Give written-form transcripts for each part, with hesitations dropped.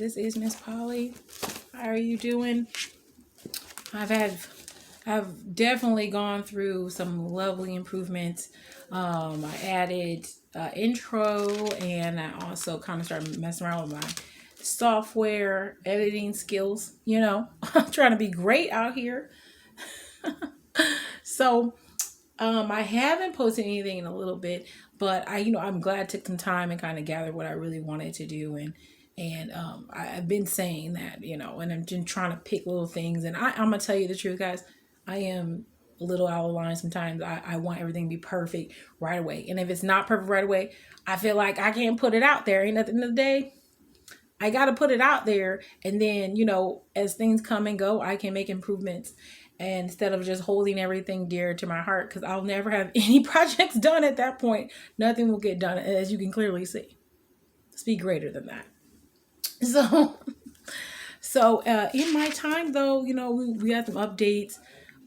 This is Miss Polly. How are you doing? I've definitely gone through some lovely improvements. I added intro, and I also kind of started messing around with my software editing skills. I'm trying to be great out here. So I haven't posted anything in a little bit, but I'm glad I took some time and kind of gathered what I really wanted to do, and I've been saying that, and I'm just trying to pick little things. And I'm gonna tell you the truth, guys. I am a little out of line sometimes. I want everything to be perfect right away, and if it's not perfect right away, I feel like I can't put it out there. And at the end of the day, I got to put it out there, and then as things come and go, I can make improvements. And instead of just holding everything dear to my heart, because I'll never have any projects done at that point, nothing will get done, as you can clearly see. Let's be greater than that. So, so in my time though, we had some updates.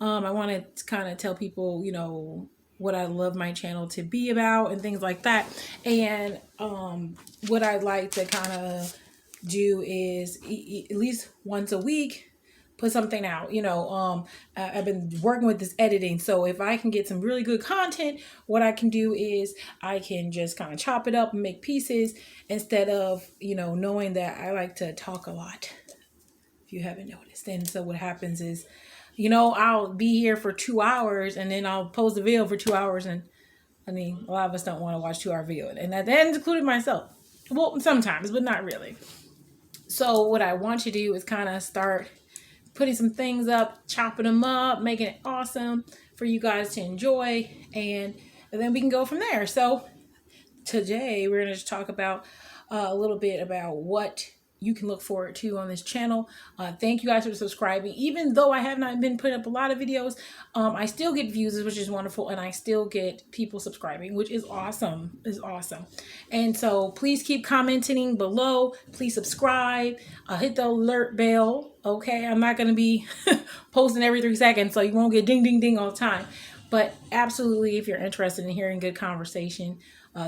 I want to kind of tell people, what I love my channel to be about and things like that. And what I'd like to kind of do is at least once a week put something out. I've been working with this editing, so if I can get some really good content, what I can do is I can just kind of chop it up and make pieces, instead of knowing that I like to talk a lot, if you haven't noticed. And so what happens is, I'll be here for 2 hours, and then I'll post a video for 2 hours, and I mean, a lot of us don't want to watch 2 hour video, and that included myself. Well, sometimes, but not really. So what I want you to do is kind of start putting some things up, chopping them up, making it awesome for you guys to enjoy, and then we can go from there. So today we're going to just talk about a little bit about what you can look forward to on this channel. Thank you guys for subscribing. Even though I have not been putting up a lot of videos, I still get views, which is wonderful, and I still get people subscribing, which is awesome. Is awesome. And so please keep commenting below. Please subscribe. Hit the alert bell. Okay, I'm not going to be posting every 3 seconds, so you won't get ding ding ding all the time. But absolutely, if you're interested in hearing good conversation,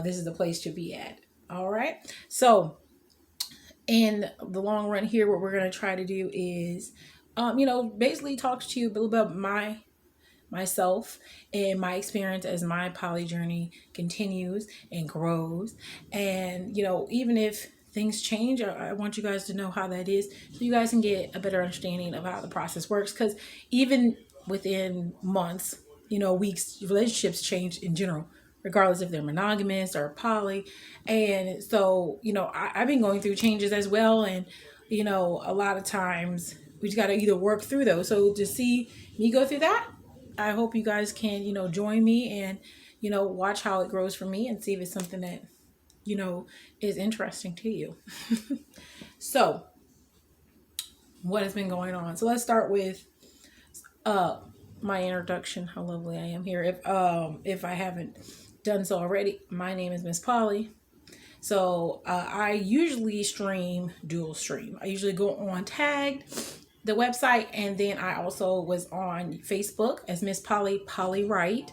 this is the place to be at. All right. So in the long run here, what we're going to try to do is, basically talk to you a little about myself and my experience as my poly journey continues and grows. And, even if things change, I want you guys to know how that is, so you guys can get a better understanding of how the process works. Because even within months, weeks, relationships change in general, regardless if they're monogamous or poly. And so, I've been going through changes as well. And, a lot of times we just got to either work through those. So to see me go through that, I hope you guys can, join me and, watch how it grows for me and see if it's something that, is interesting to you. So what has been going on? So let's start with, my introduction, how lovely I am here. If I haven't done so already, my name is Miss Polly. So I usually dual stream. I usually go on Tagged, the website, and then I also was on Facebook as Miss Polly Wright.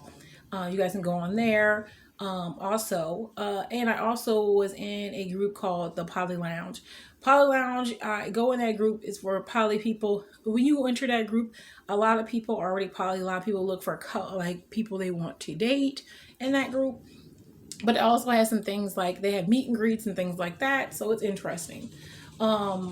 You guys can go on there. Also, and I also was in a group called the Poly Lounge. Poly Lounge, I go in that group, is for poly people. When you enter that group, a lot of people are already poly. A lot of people look for people they want to date in that group. But it also has some things like they have meet and greets and things like that. So it's interesting. I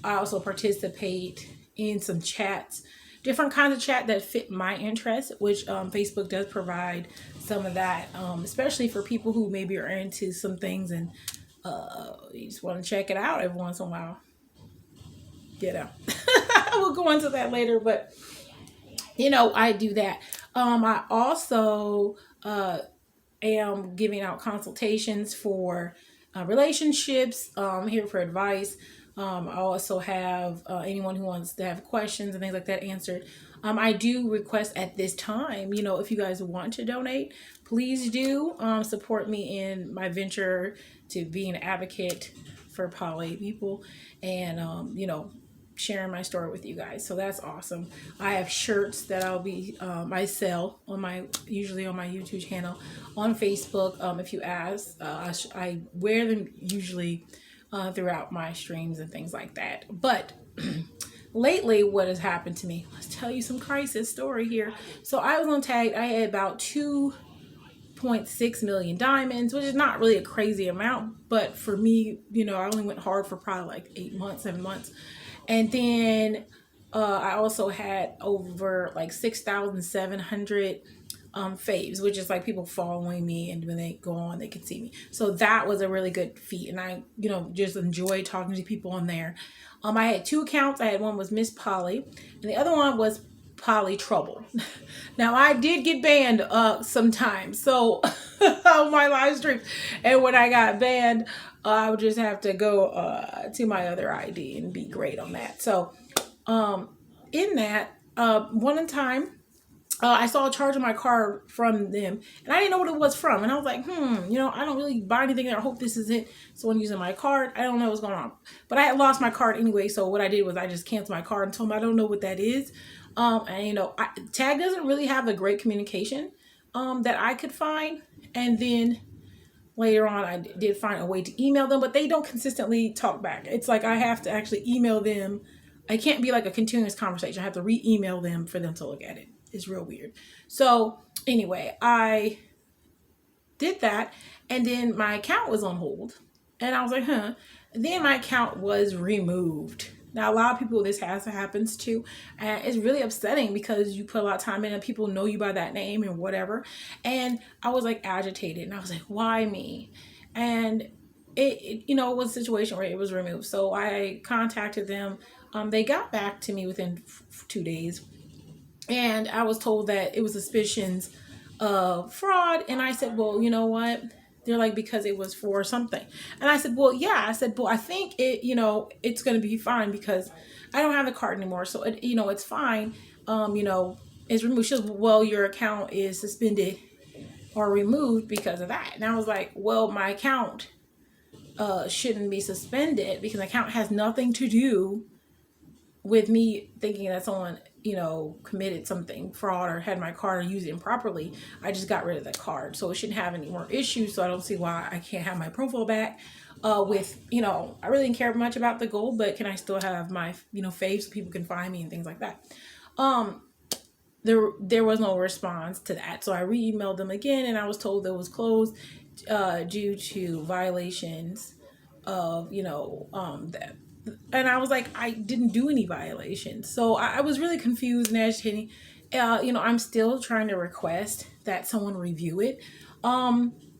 also participate in some chats, different kinds of chat that fit my interests, which Facebook does provide some of that, especially for people who maybe are into some things and you just want to check it out every once in a while. We'll go into that later, but I do that. I also am giving out consultations for relationships, here for advice. I also have anyone who wants to have questions and things like that answered. I do request at this time, if you guys want to donate, please do support me in my venture to be an advocate for poly people, and sharing my story with you guys. So that's awesome. I have shirts that I sell usually on my YouTube channel, on Facebook. If you ask, I wear them usually throughout my streams and things like that. But lately, what has happened to me? Let's tell you some crisis story here. So I was on tag. I had about 2.6 million diamonds, which is not really a crazy amount, but for me, I only went hard for probably like 8 months, 7 months. And then I also had over like 6,700 faves, which is like people following me, and when they go on, they can see me. So that was a really good feat, and I, just enjoy talking to people on there. I had two accounts. I had one was Mzpoly, and the other one was Poly Trouble. Now I did get banned sometimes, so on my live streams, and when I got banned, I would just have to go to my other ID and be great on that. So in that one time I saw a charge on my card from them, and I didn't know what it was from. And I was like, I don't really buy anything there. I hope this is it. Someone using my card. I don't know what's going on. But I had lost my card anyway, so what I did was I just canceled my card and told them I don't know what that is. Tag doesn't really have a great communication that I could find. And then later on, I did find a way to email them, but they don't consistently talk back. It's like I have to actually email them. I can't be like a continuous conversation. I have to re-email them for them to look at it. It's real weird. So anyway, I did that, and then my account was on hold, and I was like, huh. And then my account was removed. Now, a lot of people this happens to, and it's really upsetting because you put a lot of time in and people know you by that name and whatever. And I was like agitated, and I was like, why me? And it was a situation where it was removed. So I contacted them. They got back to me within 2 days, and I was told that it was suspicions of fraud. And I said, well, you know what? They're like, because it was for something. And I said, well, yeah. I said, well, I think it's going to be fine because I don't have the card anymore. So, it's fine. It's removed. She said, well, your account is suspended or removed because of that. And I was like, well, my account shouldn't be suspended because the account has nothing to do with me thinking that someone, committed something fraud or had my card or used it improperly. I just got rid of the card. So it shouldn't have any more issues. So I don't see why I can't have my profile back. I really didn't care much about the gold, but can I still have my, faves so people can find me and things like that? There was no response to that. So I re-emailed them again, and I was told it was closed due to violations of, that. And I was like, I didn't do any violations. So I was really confused and agitating. I'm still trying to request that someone review it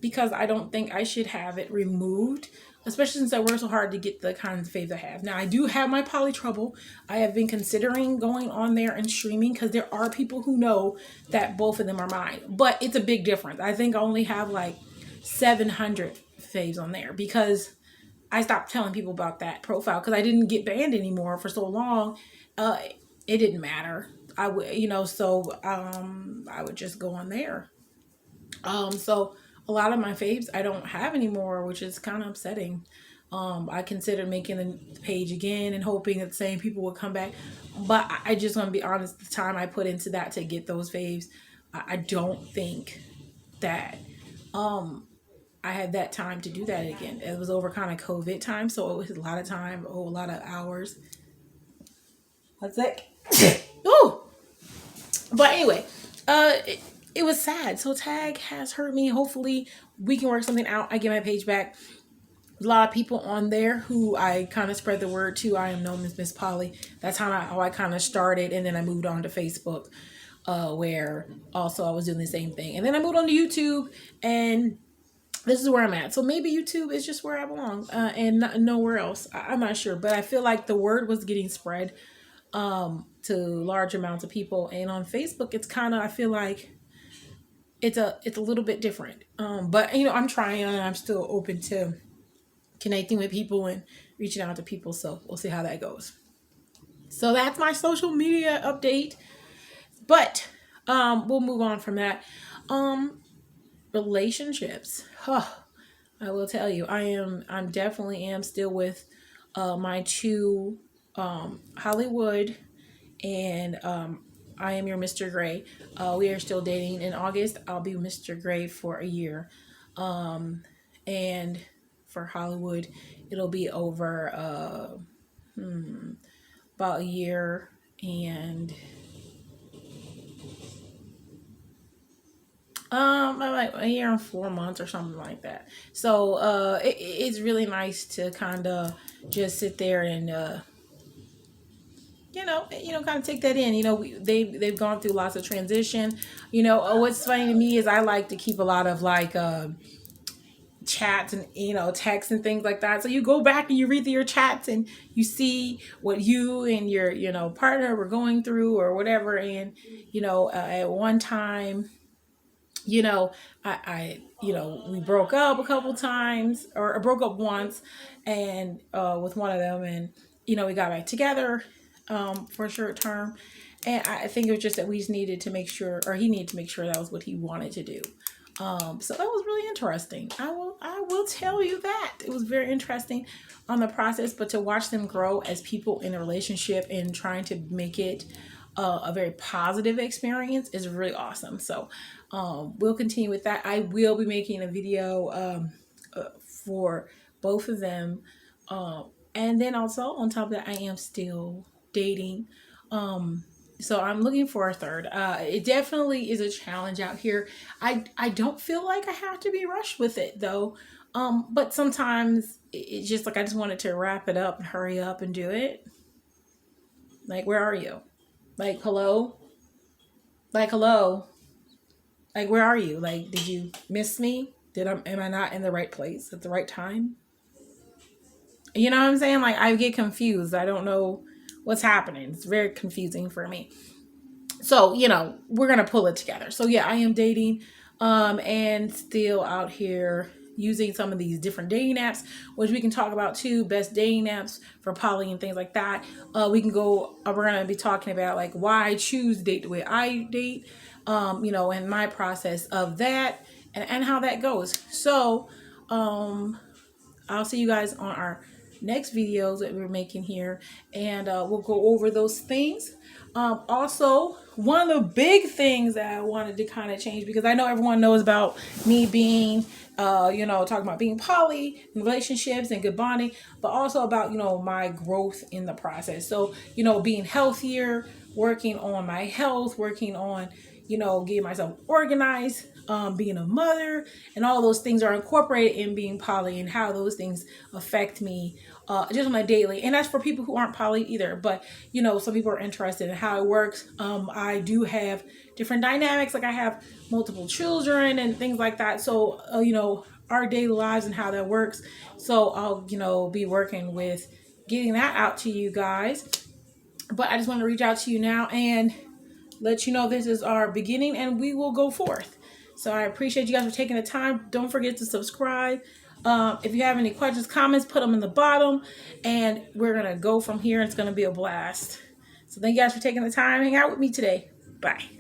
because I don't think I should have it removed, especially since I worked so hard to get the kinds of faves I have. Now, I do have my Poly Trouble. I have been considering going on there and streaming because there are people who know that both of them are mine. But it's a big difference. I think I only have like 700 faves on there because I stopped telling people about that profile because I didn't get banned anymore for so long. It didn't matter. I would, I would just go on there. So a lot of my faves I don't have anymore, which is kind of upsetting. I considered making the page again and hoping that the same people would come back. But I just want to be honest, the time I put into that to get those faves, I don't think that I had that time to do that again. It was over kind of COVID time, so it was a lot of time, a lot of hours. That's it. Ooh. But anyway, it was sad. So tag has hurt me. Hopefully we can work something out. I get my page back. A lot of people on there who I kind of spread the word to. I am known as Mzpoly. That's how I kind of started, and then I moved on to Facebook, where also I was doing the same thing. And then I moved on to YouTube, and this is where I'm at. So maybe YouTube is just where I belong, and nowhere else. I'm not sure, but I feel like the word was getting spread to large amounts of people, and on Facebook, it's kind of, I feel like it's a little bit different. But I'm trying, and I'm still open to connecting with people and reaching out to people. So we'll see how that goes. So that's my social media update. But we'll move on from that. Relationships. I will tell you, I'm definitely am still with my two Hollywood and I am your Mr. Gray. We are still dating. In August, I'll be Mr. Gray for a year. And for Hollywood, it'll be over about a year and like a year and 4 months or something like that. So it's really nice to kind of just sit there and kind of take that in. They've gone through lots of transition. What's funny to me is I like to keep a lot of like chats and texts and things like that. So you go back and you read through your chats and you see what you and your partner were going through or whatever. And at one time, you know, we broke up a couple times, or I broke up once, and with one of them, and we got back together for a short term, and I think it was just that we just needed to make sure, or he needed to make sure that was what he wanted to do. So that was really interesting. I will tell you that it was very interesting on the process, but to watch them grow as people in a relationship and trying to make it a very positive experience is really awesome. So we'll continue with that. I will be making a video for both of them. And then also on top of that, I am still dating. So I'm looking for a third. It definitely is a challenge out here. I don't feel like I have to be rushed with it though. But sometimes it's just like I just wanted to wrap it up and hurry up and do it. Like, where are you? Like, hello? Like, hello? Like, where are you? Like, did you miss me? Am I not in the right place at the right time? You know what I'm saying? Like, I get confused. I don't know what's happening. It's very confusing for me. So, we're going to pull it together. So, yeah, I am dating and still out here using some of these different dating apps, which we can talk about too, best dating apps for poly and things like that. We're going to be talking about like why I choose to date the way I date, and my process of that and how that goes. So, I'll see you guys on our next videos that we're making here, and we'll go over those things. Also, one of the big things that I wanted to kind of change, because I know everyone knows about me being, talking about being poly in relationships and good bonding, but also about, my growth in the process. So, being healthier, working on my health, working on, getting myself organized, being a mother, and all those things are incorporated in being poly, and how those things affect me just on a daily. And that's for people who aren't poly either, but some people are interested in how it works. I do have different dynamics, like I have multiple children and things like that, so our daily lives and how that works. So I'll be working with getting that out to you guys. But I just want to reach out to you now and let you know this is our beginning, and we will go forth. So I appreciate you guys for taking the time. Don't forget to subscribe. If you have any questions, comments, put them in the bottom, and we're going to go from here. It's going to be a blast. So thank you guys for taking the time to hang out with me today. Bye.